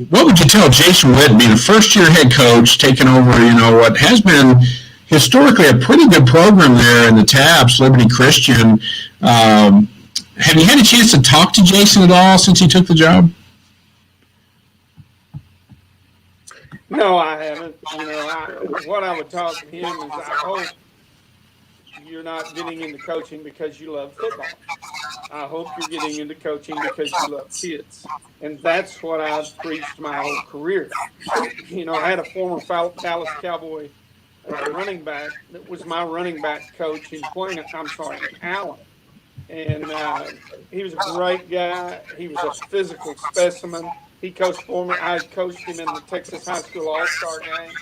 what would you tell Jason Witten, being a first-year head coach, taking over, you know, what has been historically a pretty good program there in the Tabs, Liberty Christian? Have you had a chance to talk to Jason at all since he took the job? No, I haven't. You know, what I would talk to him is, I hope you're not getting into coaching because you love football. I hope you're getting into coaching because you love kids. And that's what I've preached my whole career. You know, I had a former Dallas Cowboy running back that was my running back coach in Allen. And he was a great guy. He was a physical specimen. He coached for me. I coached him in the Texas High School All-Star game.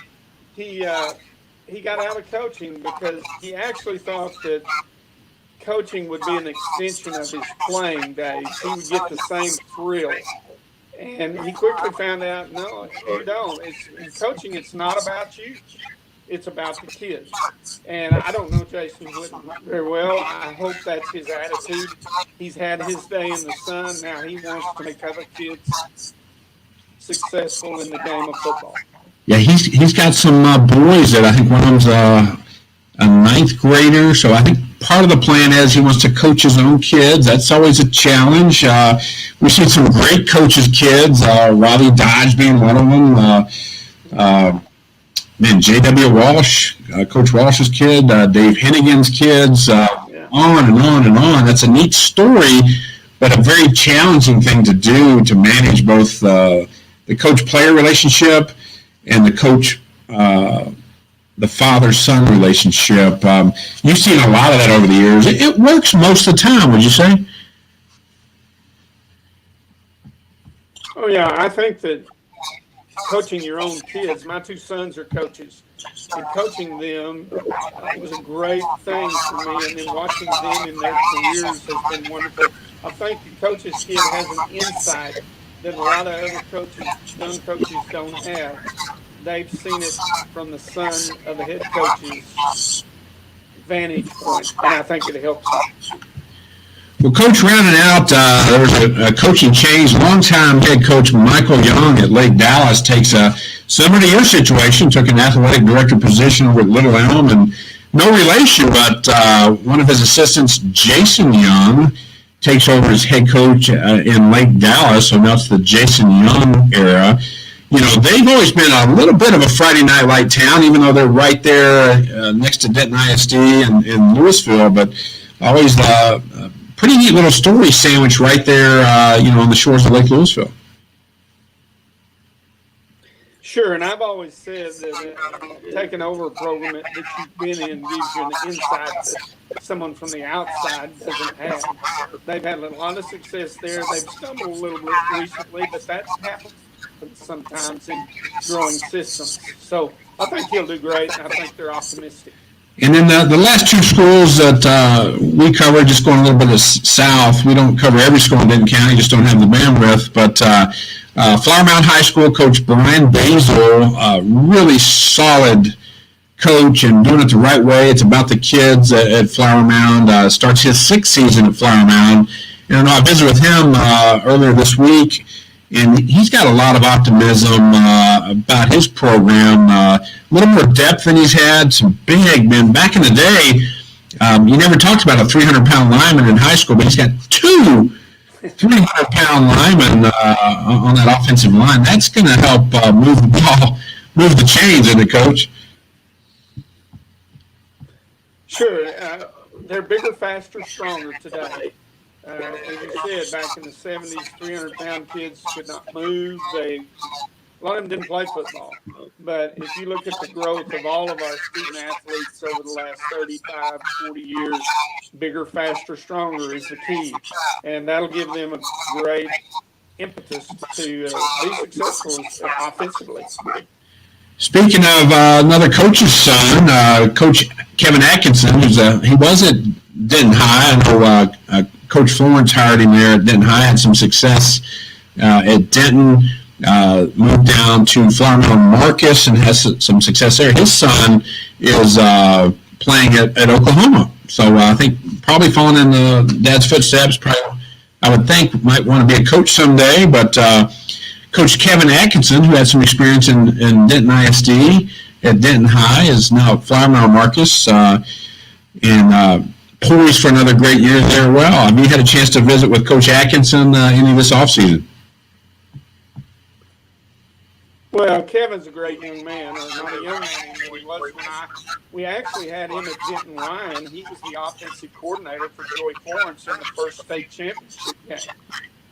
He got out of coaching because he actually thought that coaching would be an extension of his playing days. He would get the same thrill. And he quickly found out, no, you don't. In coaching, it's not about you. It's about the kids. And I don't know Jason Witten very well. I hope that's his attitude. He's had his day in the sun. Now he wants to make other kids successful in the game of football. Yeah, he's got some boys that I think one of them's a ninth grader. So I think part of the plan is he wants to coach his own kids. That's always a challenge. We've seen some great coaches' kids, Riley Dodge being one of them. J.W. Walsh, Coach Walsh's kid, Dave Hennigan's kids, on and on and on. That's a neat story, but a very challenging thing to do, to manage both the coach-player relationship and the coach the father-son relationship. You've seen a lot of that over the years. It works most of the time, would you say? Oh, yeah, I think that coaching your own kids, my two sons are coaches, and coaching them was a great thing for me, and then watching them in their careers has been wonderful. I think the coach's kid has an insight that a lot of other coaches, young coaches, don't have. They've seen it from the son of the head coach's vantage point, and I think it helps them. Well, Coach, rounding out, there was a coaching change. Longtime head coach Michael Young at Lake Dallas takes a similar to your situation, took an athletic director position over at Little Elm, and no relation, but one of his assistants, Jason Young, takes over as head coach in Lake Dallas, so now it's the Jason Young era. You know, they've always been a little bit of a Friday night light town, even though they're right there next to Denton ISD and in Louisville, but always pretty neat little story sandwich right there, on the shores of Lake Louisville. Sure, and I've always said that taking over a program that you've been in gives you an insight that someone from the outside doesn't have. They've had a lot of success there. They've stumbled a little bit recently, but that's happened sometimes in growing systems. So I think he'll do great, and I think they're optimistic. And then the last two schools that we cover, just going a little bit south, we don't cover every school in Denton County, just don't have the bandwidth, but Flower Mound High School coach Brian Basil, really solid coach and doing it the right way. It's about the kids at Flower Mound, starts his 6th season at Flower Mound. And I visited with him earlier this week, and he's got a lot of optimism about his program, a little more depth than he's had, some big men. Back in the day, you never talked about a 300-pound lineman in high school, but he's got two 300-pound linemen on that offensive line. That's going to help move the ball, move the chains, isn't it, Coach? Sure. They're bigger, faster, stronger today. As you said, back in the 70s, 300-pound kids could not move. A lot of them didn't play football. But if you look at the growth of all of our student athletes over the last 35, 40 years, bigger, faster, stronger is the key. And that'll give them a great impetus to be successful offensively. Speaking of another coach's son, Coach Kevin Atkinson, he was at Denton High. I know Coach Florence hired him there at Denton High, had some success at Denton, moved down to Flower Mound Marcus and has some success there. His son is playing at Oklahoma. So I think probably following in the dad's footsteps, probably, I would think might want to be a coach someday. But Coach Kevin Atkinson, who had some experience in Denton ISD at Denton High, is now at Flower Mound Marcus and poised for another great year there. Well, have you had a chance to visit with Coach Atkinson any of this offseason? Well, Kevin's a great young man, or not a young man anymore. He was when we actually had him at Denton Ryan. He was the offensive coordinator for Joey Florence in the first state championship game.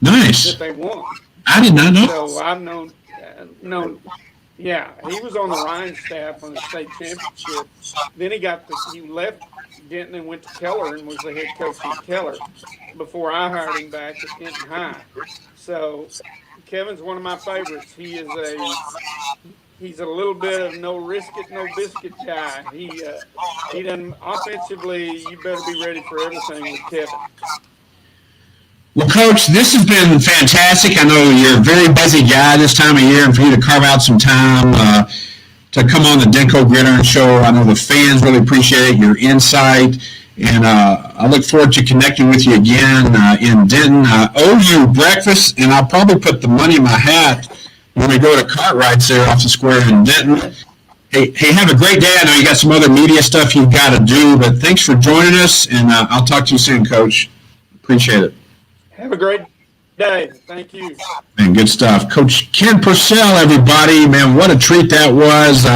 Nice. That they won. I did not know. So I've known, yeah, he was on the Ryan staff on the state championship. Then he left Denton and went to Keller and was the head coach at Keller before I hired him back at Denton High. So Kevin's one of my favorites. He's a little bit of no risk it, no biscuit guy. He doesn't offensively. You better be ready for everything with Kevin. Well, Coach, this has been fantastic. I know you're a very busy guy this time of year, and for you to carve out some time to come on the DenCoGridiron Show, I know the fans really appreciate your insight, and I look forward to connecting with you again in Denton. I owe you breakfast, and I'll probably put the money in my hat when we go to Cartwright's there off the square in Denton. Hey, have a great day. I know you got some other media stuff you've got to do, but thanks for joining us, and I'll talk to you soon, Coach. Appreciate it. Have a great day. Thank you. Man, good stuff. Coach Ken Purcell, everybody. Man, what a treat that was.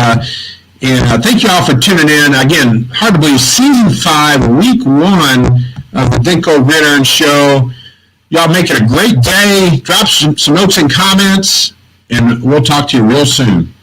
And thank you all for tuning in. Again, hard to believe, Season 5, Week 1 of the DenCoGridiron Show. Y'all make it a great day. Drop some notes and comments. and we'll talk to you real soon.